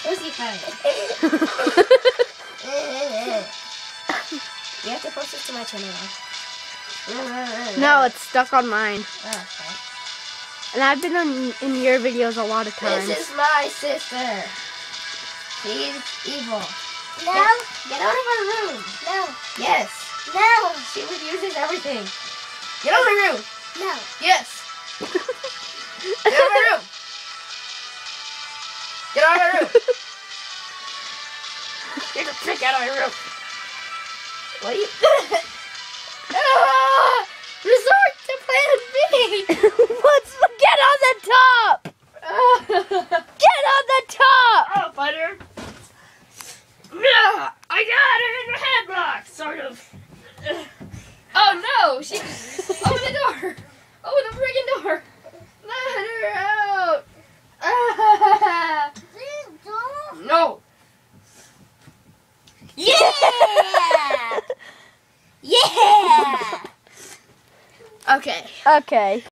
Pussy fight. You have to post this to my channel now. No, it's stuck on mine. Oh, okay. And I've been in your videos a lot of times. This is my sister. She's evil. No. Get out of our room. No. Yes. No. She refuses everything. Get out of my room. No. Yes. Get out of my room. Get out of my room. Get the frick out of my room. What are you? Resort to plan B. Get on the top! Get on the top! Oh, butter. Yeah, I got her in the headlock, sort of. Oh no, she open the door. Open the friggin' door. Let her out. Please don't. No. Yeah. Yeah. Okay. Okay.